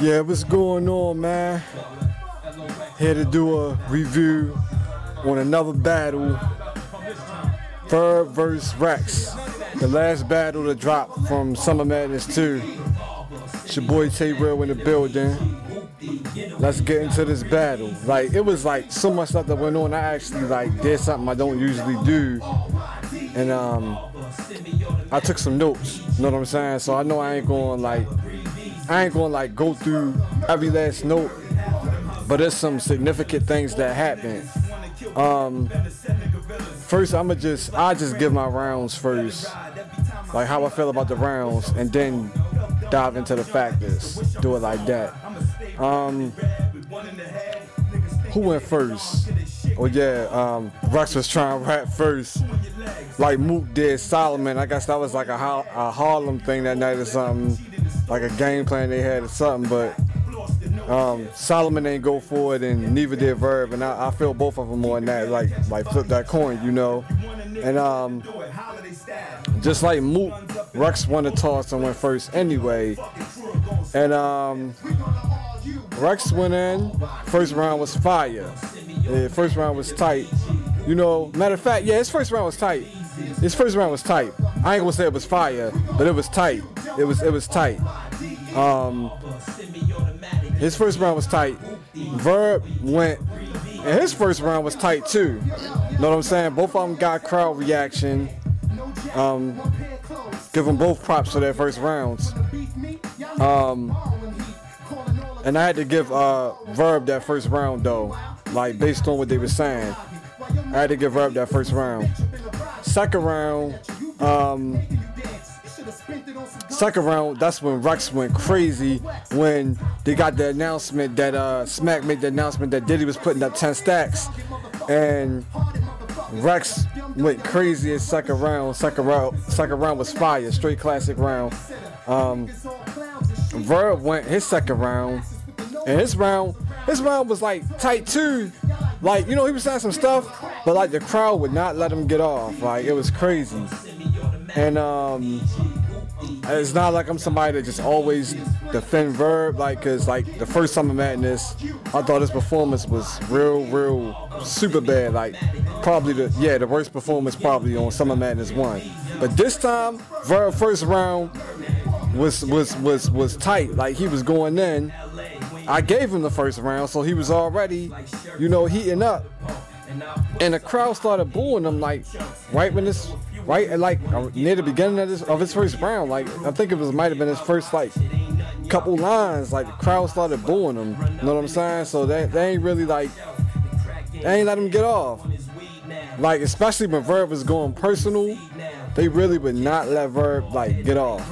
Yeah, what's going on, man? Here to do a review on another battle, Verb vs. Rex. The last battle to drop from Summer Madness 2. It's your boy Ayeverb in the building. Let's get into this battle. Like, it was like so much stuff that went on. I actually did something I don't usually do, and I took some notes. You know what I'm saying? So I know I ain't gonna go through every last note, but there's some significant things that happened. First, I just give my rounds first, like how I feel about the rounds, and then dive into the factors. Do it like that. Who went first? Oh yeah, Rex was trying to rap first, like Mook did Solomon. I guess that was like a Harlem thing that night or something, like a game plan they had or something. But Solomon ain't go for it, and neither did Verb, and I feel both of them on that, like flip that coin, you know. And just like Mook, Rex won the toss and went first anyway. And Rex went in. First round was fire. Yeah, first round was tight. You know, matter of fact, yeah, his first round was tight. His first round was tight. I ain't gonna say it was fire, but it was tight. It was tight. His first round was tight. Verb went, and his first round was tight too. You know what I'm saying? Both of them got crowd reaction. Give them both props for their first rounds. And I had to give Verb that first round though, like based on what they were saying. I had to give Verb that first round. Second round, that's when Rex went crazy, when they got the announcement that Smack made the announcement that Diddy was putting up 10 stacks, and Rex went crazy in second round. Second round was fire, straight classic round. Verb went his second round, and his round was like tight too. Like, you know, he was saying some stuff, but like the crowd would not let him get off. Like, it was crazy. And it's not like I'm somebody that just always defend Verb, like, cause like the first Summer Madness, I thought his performance was real super bad. Like, probably the worst performance probably on Summer Madness 1. But this time, Verb first round was tight. Like, he was going in. I gave him the first round, so he was already, you know, heating up. And the crowd started booing him, like right near the beginning of his first round. Like, I think it might have been his first couple lines. Like, the crowd started booing him. You know what I'm saying? So they ain't really they ain't let him get off. Like, especially when Verb was going personal, they really would not let Verb get off.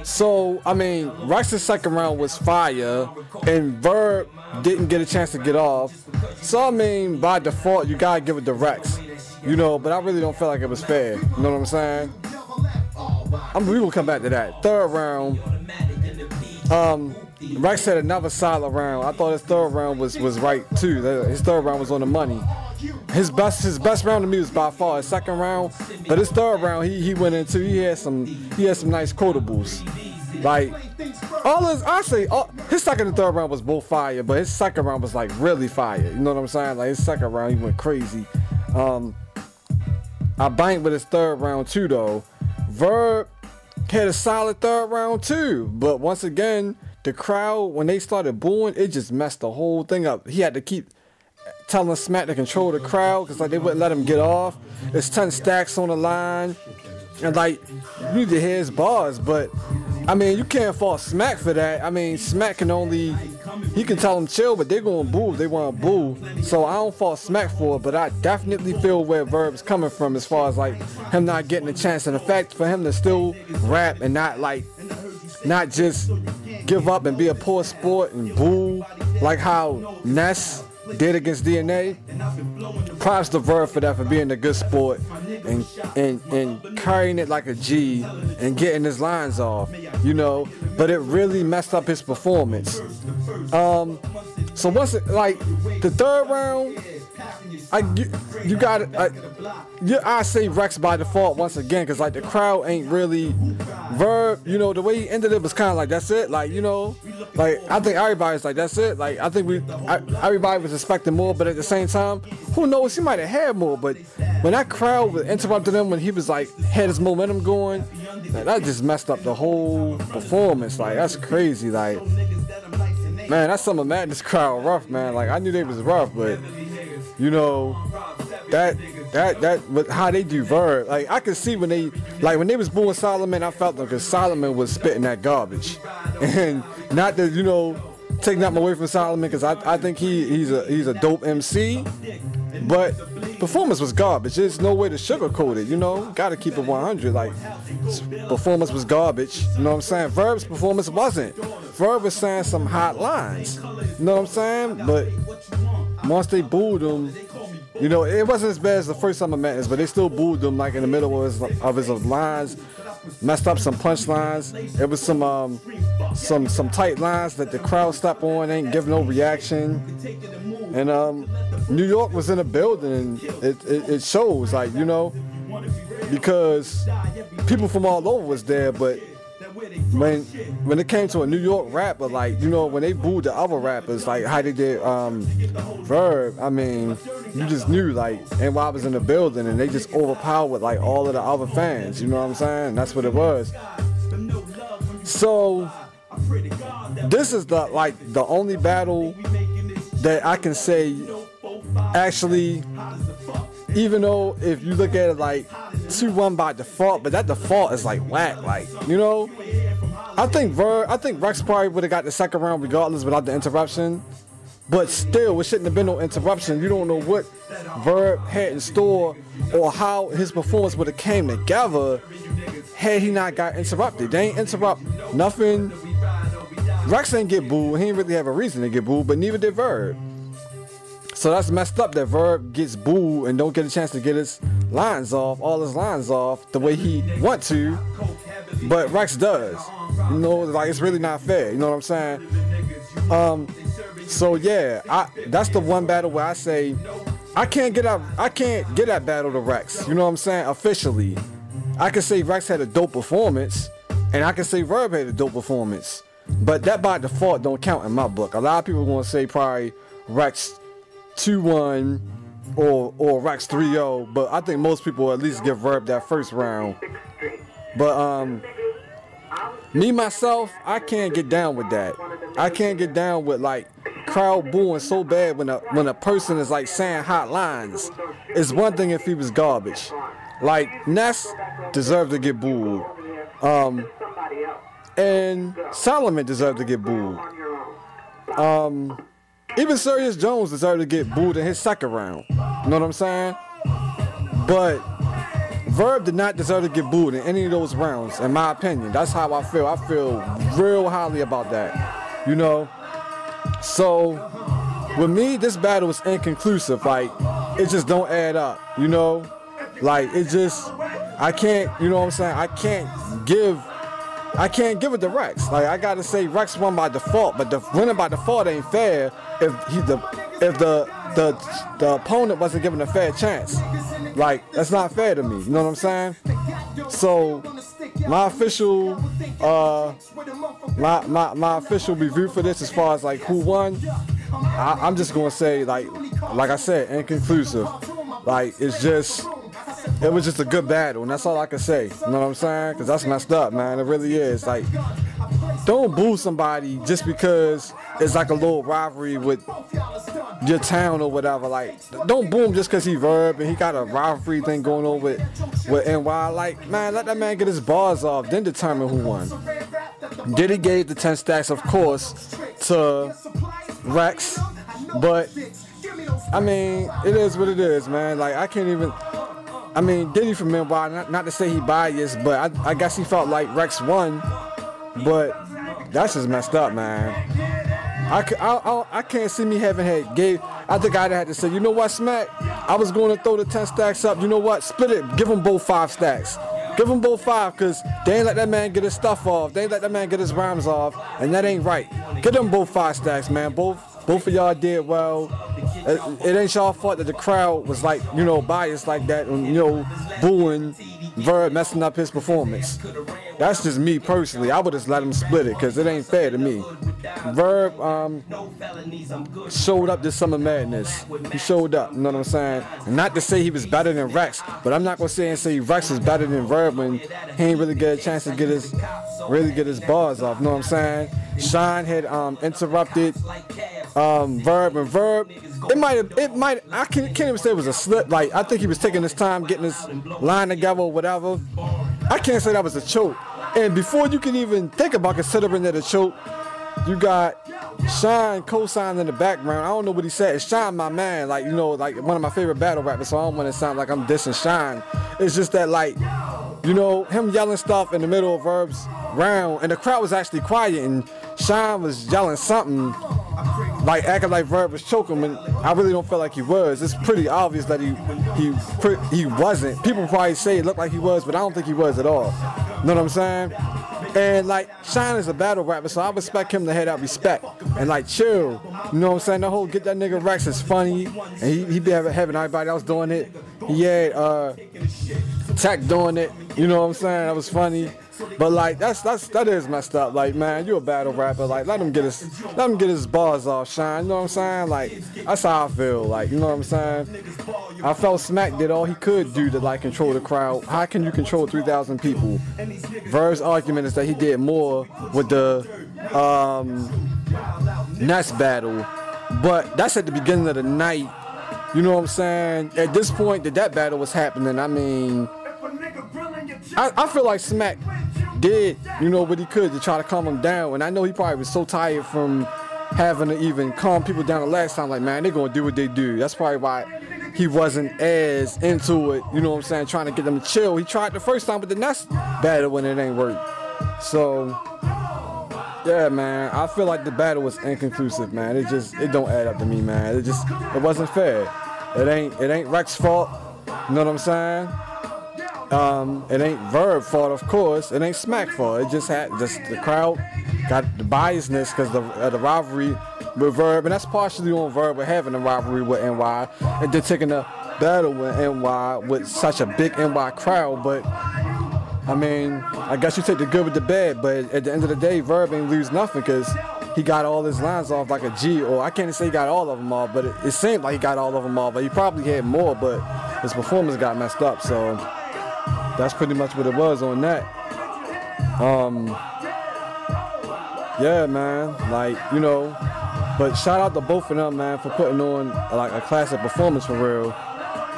So, I mean, Rex's second round was fire, and Verb didn't get a chance to get off. So, I mean, by default, you gotta give it to Rex, you know, but I really don't feel like it was fair. You know what I'm saying? We will come back to that. Third round, Rex had another solid round. I thought his third round was right too. His third round was on the money. His best round to me was by far his second round, but his third round he went into. He had some nice quotables. Like, his second and third round was both fire, but his second round was like really fire. You know what I'm saying? Like, his second round he went crazy. I banked with his third round too though. Verb had a solid third round too, but once again, the crowd, when they started booing, it just messed the whole thing up. He had to keep telling Smack to control the crowd, because like they wouldn't let him get off. There's 10 stacks on the line, and like, you need to hear his bars, but I mean, you can't fault Smack for that. I mean, Smack he can tell them chill, but they're gonna boo if they want to boo. So I don't fault Smack for it, but I definitely feel where Verb's coming from as far as like him not getting a chance, and the fact for him to still rap and not just give up and be a poor sport and boo like how Ness did against DNA. Props to Verb for that, for being a good sport and carrying it like a G and getting his lines off, you know. But it really messed up his performance. So once the third round, you got it. I say Rex by default once again, cause like the crowd ain't really Verb. You know, the way he ended it was kind of like that's it. Like, you know, like I think everybody's like that's it. Like I think everybody was expecting more, but at the same time, who knows? He might have had more. But when that crowd was interrupting him, when he was like had his momentum going, that just messed up the whole performance. Like that's crazy. Like, man, that Summer Madness crowd rough, man. Like I knew they was rough, but you know, that with how they do Verb, like I could see when they was booing Solomon, I felt them because Solomon was spitting that garbage, and not that, you know, take nothing away from Solomon, because I think he's a dope MC, but performance was garbage. There's no way to sugarcoat it, you know. Gotta keep it 100. Like, performance was garbage. You know what I'm saying? Verb's performance wasn't. Verb was saying some hot lines. You know what I'm saying? But once they booed him, you know, it wasn't as bad as the first Summer Madness, but they still booed him like in the middle of his lines, messed up some punchlines. It was some tight lines that the crowd stepped on, ain't giving no reaction. And New York was in the building, and it shows, like, you know, because people from all over was there, but when it came to a New York rapper, like, you know, when they booed the other rappers, like how they did Verb, I mean, you just knew, like, NY was in the building, and they just overpowered like all of the other fans, you know what I'm saying? That's what it was. So this is the only battle that I can say actually, even though if you look at it like 2-1 by default, but that default is like whack, like, you know. I think Rex probably would have got the second round regardless without the interruption, but still, it shouldn't have been no interruption. You don't know what Verb had in store or how his performance would have came together had he not got interrupted. They ain't interrupt nothing. Rex ain't get booed. He didn't really have a reason to get booed, but neither did Verb. So that's messed up that Verb gets booed and don't get a chance to get his lines off, all his lines off the way he want to, but Rex does. You know, like, it's really not fair. You know what I'm saying? So yeah, that's the one battle where I say I can't get that battle to Rex. You know what I'm saying? Officially, I can say Rex had a dope performance, and I can say Verb had a dope performance, but that by default don't count in my book. A lot of people gonna say probably Rex 2-1 or Rex 3-0, but I think most people will at least give Verb that first round. But me myself, I can't get down with that. I can't get down with like crowd booing so bad when a person is like saying hot lines. It's one thing if he was garbage. Like Ness deserved to get booed. And Solomon deserved to get booed. Even Serious Jones deserved to get booed in his second round. You know what I'm saying? But Verb did not deserve to get booed in any of those rounds, in my opinion. That's how I feel. I feel real highly about that. You know? So, with me, this battle is inconclusive. Like, it just don't add up, you know? Like, it just, I can't, you know what I'm saying? I can't give it to Rex. Like, I gotta say Rex won by default, but the winning by default ain't fair if the opponent wasn't given a fair chance. Like, that's not fair to me. You know what I'm saying? So my official my official review for this, as far as like who won, I'm just gonna say like I said, inconclusive. Like, it was just a good battle, and that's all I can say. You know what I'm saying? Because that's messed up, man. It really is. Like, don't boo somebody just because it's like a little rivalry with your town or whatever. Like, don't boo him just because he Verb and he got a rivalry thing going on with NY. Like, man, let that man get his bars off, then determine who won. Diddy gave the 10 stacks, of course, to Rex, but I mean, it is what it is, man. Like, I can't even. I mean, Diddy from NY, not to say he biased, but I guess he felt like Rex won. But that's just messed up, man. I can't see me having I think I'd have to say, you know what, Smack? I was going to throw the 10 stacks up. You know what? Split it. Give them both 5 stacks. Give them both 5, because they ain't let that man get his stuff off. They ain't let that man get his rhymes off, and that ain't right. Give them both 5 stacks, man. Both of y'all did well. it ain't y'all fault that the crowd was like, you know, biased like that and, you know, booing Verb, messing up his performance. That's just me personally. I would just let him split it because it ain't fair to me. Verb showed up this Summer Madness. He showed up, you know what I'm saying? And not to say he was better than Rex, but I'm not gonna say Rex is better than Verb when he ain't really get a chance to get his bars off, you know what I'm saying? Sean had interrupted Verb, and Verb, I can't even say it was a slip. Like, I think he was taking his time getting his line together or whatever. I can't say that was a choke. And before you can even think about considering it a choke, you got Sean co-signed in the background. I don't know what he said. It's Sean, my man, like, you know, like one of my favorite battle rappers, so I don't want to sound like I'm dissing Sean. It's just that, like, you know, him yelling stuff in the middle of Verb's round, and the crowd was actually quiet, and Sean was yelling something, like acting like Verb was choking, and I really don't feel like he was. It's pretty obvious that he wasn't. People probably say it looked like he was, but I don't think he was at all. You know what I'm saying? And like, Sean is a battle rapper, so I respect him to have that respect and like chill. You know what I'm saying? The whole get that nigga Rex is funny, and he be having everybody else doing it. He had Tech doing it. You know what I'm saying? That was funny. But like that is messed up. Like, man, you a battle rapper. Like, let him get his bars off, Sean. You know what I'm saying? Like, that's how I feel. Like, you know what I'm saying? I felt Smack did all he could do to like control the crowd. How can you control 3,000 people? Verb's argument is that he did more with the Ness battle, but that's at the beginning of the night. You know what I'm saying? At this point that battle was happening, I mean, I feel like Smack did, you know, what he could to try to calm him down. And I know he probably was so tired from having to even calm people down the last time. Like, man, they're going to do what they do. That's probably why he wasn't as into it, you know what I'm saying, trying to get them to chill. He tried the first time with the Ness battle when it ain't worked. So, yeah, man, I feel like the battle was inconclusive, man. It don't add up to me, man. It wasn't fair. It ain't Rex's fault, you know what I'm saying? It ain't Verb fault, of course. It ain't Smack fault. It just the crowd got the biasness because of the rivalry with Verb, and that's partially on Verb with having a rivalry with NY and then taking a battle with NY with such a big NY crowd. But I mean, I guess you take the good with the bad. But at the end of the day, Verb ain't lose nothing because he got all his lines off like a G. Or I can't say he got all of them off, but it seemed like he got all of them off. But he probably had more, but his performance got messed up. So that's pretty much what it was on that. Yeah, man, like, you know, but shout out to both of them, man, for putting on like a classic performance for real.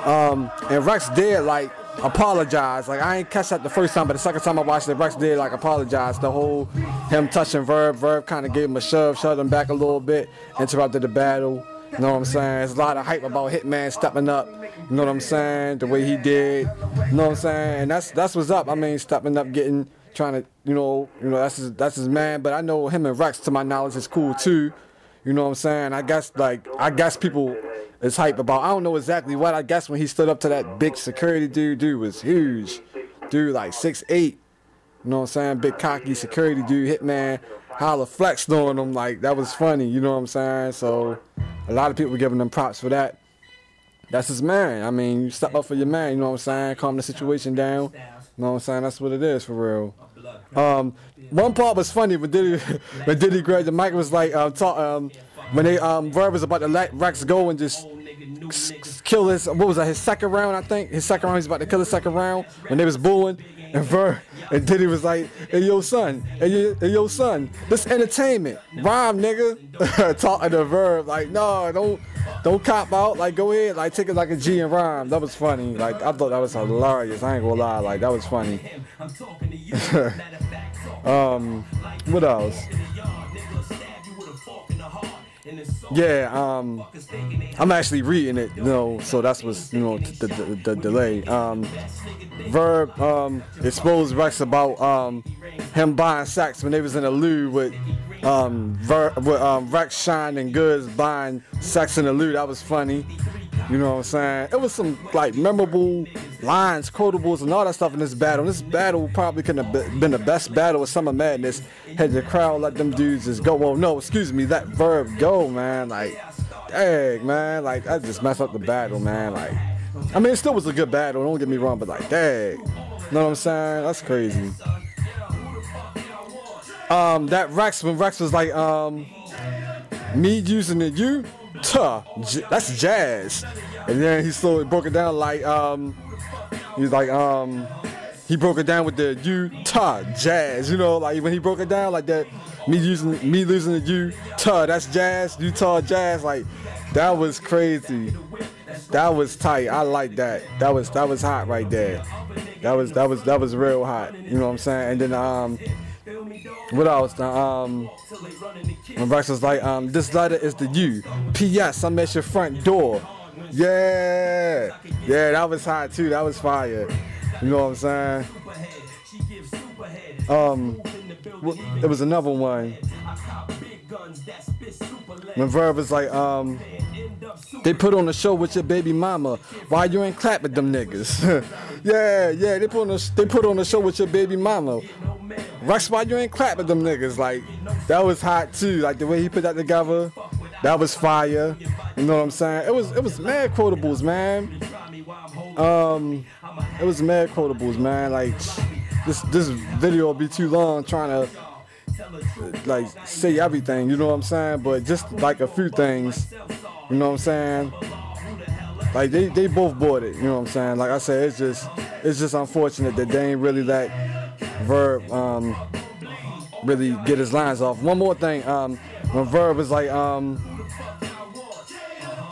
And Rex did like apologize. Like, I ain't catch that the first time, but the second time I watched it, Rex did like apologize. The whole him touching Verb kind of gave him a shove, shoved him back a little bit, interrupted the battle. You know what I'm saying? There's a lot of hype about Hitman stepping up. You know what I'm saying? The way he did. You know what I'm saying? And that's what's up. I mean, stepping up, trying to, you know, that's his man. But I know him and Rex, to my knowledge, is cool too. You know what I'm saying? I guess people is hype about. I don't know exactly what. I guess when he stood up to that big security dude was huge. Dude like 6'8". You know what I'm saying? Big cocky security dude. Hitman holla flexed on him. Like, that was funny. You know what I'm saying? So a lot of people were giving them props for that. That's his man. I mean, you step up for your man, you know what I'm saying? Calm the situation down. You know what I'm saying? That's what it is for real. One part was funny when Diddy grabbed the mic, was like when Verb was about to let Rex go and just kill his, what was that, his second round, I think? His second round, he's about to kill his second round when they was booing. And Diddy was like, hey yo son, this entertainment. Rhyme, nigga. Talking to Verb, like, no, don't cop out, like, go ahead, like, take it like a G and rhyme. That was funny. Like, I thought that was hilarious. I ain't gonna lie, like, that was funny. What else? Yeah, I'm actually reading it, you know, so that's what's, you know, the delay. Verb exposed Rex about him buying sacks when they was in a loo with Rex, Shine, and Goods buying sacks in the loo. That was funny. You know what I'm saying? It was some like memorable lines, quotables, and all that stuff in this battle. This battle probably couldn't have been the best battle of Summer Madness had the crowd let them dudes just go. Well, no, excuse me, let Verb go, man. Like, dang, man, like that just messed up the battle, man. Like, I mean, it still was a good battle, don't get me wrong, but like, dang, you know what I'm saying? That's crazy. That Rex, when Rex was like, me using the you, that's jazz. And then he slowly broke it down like, he's like, he broke it down with the Utah jazz, you know, like when he broke it down like that, me losing the Utah, that's jazz, Utah jazz, like that was crazy. That was tight. I like that. That was hot right there. That was real hot. You know what I'm saying? And then what else? When Rex was like, this letter is the U. P.S. I'm at your front door. Yeah, that was hot too. That was fire. You know what I'm saying? There was another one. When Verb was like, they put on a show with your baby mama. Why you ain't clap at them niggas? yeah, they put on a show with your baby mama. Rex, why you ain't clap at them niggas? Like, that was hot too. Like the way he put that together, that was fire. You know what I'm saying? It was mad quotables, man. It was mad quotables, man. Like this video will be too long trying to like say everything, you know what I'm saying? But just like a few things, you know what I'm saying? Like they both bought it, you know what I'm saying? Like I said, it's just unfortunate that they ain't really let Verb really get his lines off. One more thing, when Verb was like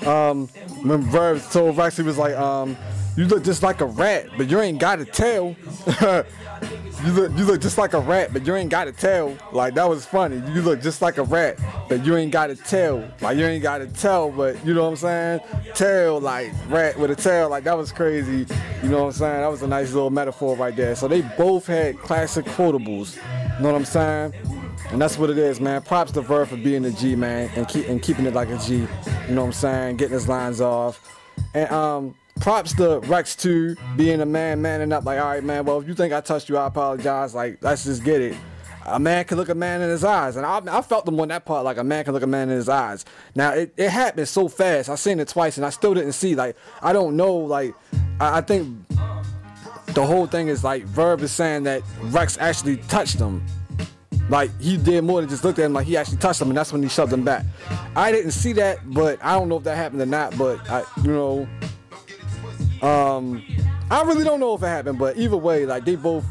when Verb told Rex, he was like, you look just like a rat, but you ain't got to tell. You look just like a rat, but you ain't got to tell. Like, that was funny. You look just like a rat, but you ain't got to tell. Like, you ain't got to tell, but you know what I'm saying? Tail, like, rat with a tail. Like, that was crazy. You know what I'm saying? That was a nice little metaphor right there. So they both had classic quotables. You know what I'm saying? And that's what it is, man. Props to Verb for being a G, man, and keeping it like a G. You know what I'm saying? Getting his lines off. And props to Rex too, being a man, manning up. Like, all right, man. Well, if you think I touched you, I apologize. Like, let's just get it. A man can look a man in his eyes, and I felt them on that part. Like, a man can look a man in his eyes. Now, it happened so fast. I seen it twice, and I still didn't see. Like, I don't know. Like, I think the whole thing is like Verb is saying that Rex actually touched him. Like, he did more than just look at him. Like, he actually touched him, and that's when he shoved him back. I didn't see that, but I don't know if that happened or not. But I really don't know if it happened. But either way, like, they both.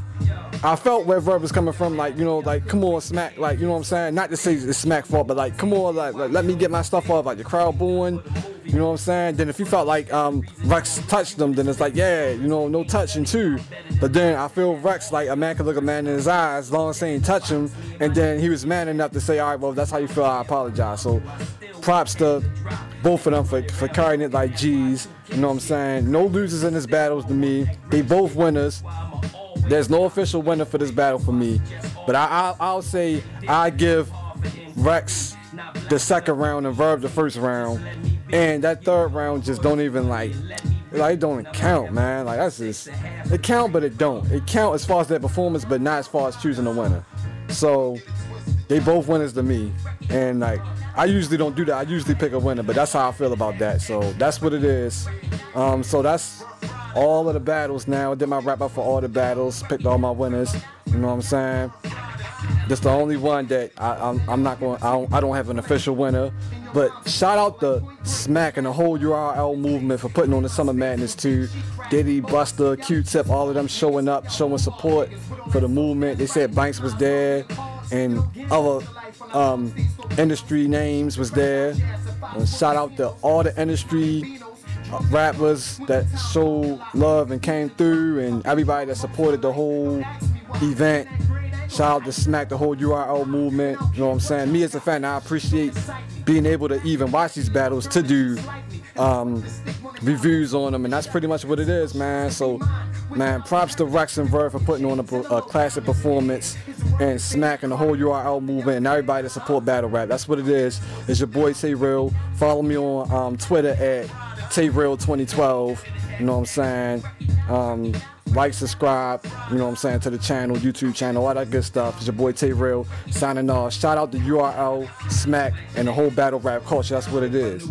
I felt where Verb was coming from. Like, like, come on, Smack. Like, you know what I'm saying? Not to say it's Smack's fault, but like, come on, like let me get my stuff off. Like, the crowd booing. You know what I'm saying? Then if you felt like Rex touched them, then it's like, yeah, no touching too. But then I feel Rex, like, a man can look a man in his eyes as long as they ain't touch him. And then he was man enough to say, all right, well, if that's how you feel, I apologize. So props to both of them for carrying it like G's. You know what I'm saying? No losers in this battles to me. They both winners. There's no official winner for this battle for me. But I'll say I give Rex the second round and Verb the first round. And that third round just don't even it don't count, man. Like, that's just, it count, but it don't. It count as far as their performance, but not as far as choosing a winner. So they both winners to me. And like, I usually don't do that. I usually pick a winner, but that's how I feel about that. So that's what it is. So that's all of the battles now. I did my wrap up for all the battles, picked all my winners. You know what I'm saying? Just the only one that I'm not going. I don't have an official winner. But shout out to Smack and the whole URL movement for putting on the Summer Madness too. Diddy, Buster, Q-Tip, all of them showing up, showing support for the movement. They said Banks was there, and other industry names was there. And shout out to all the industry rappers that showed love and came through, and everybody that supported the whole event. Shout out to Smack, the whole URL movement. You know what I'm saying? Me as a fan, I appreciate being able to even watch these battles, to do reviews on them, and that's pretty much what it is, man. So, man, props to Rex and Verb for putting on a classic performance, and Smack and the whole URL movement, and everybody that support battle rap. That's what it is. It's your boy Tay Real. Follow me on Twitter at TayReal2012. You know what I'm saying? Like, subscribe, you know what I'm saying, to the channel, YouTube channel, all that good stuff. It's your boy Tay Real signing off. Shout out to URL, Smack, and the whole battle rap culture. That's what it is.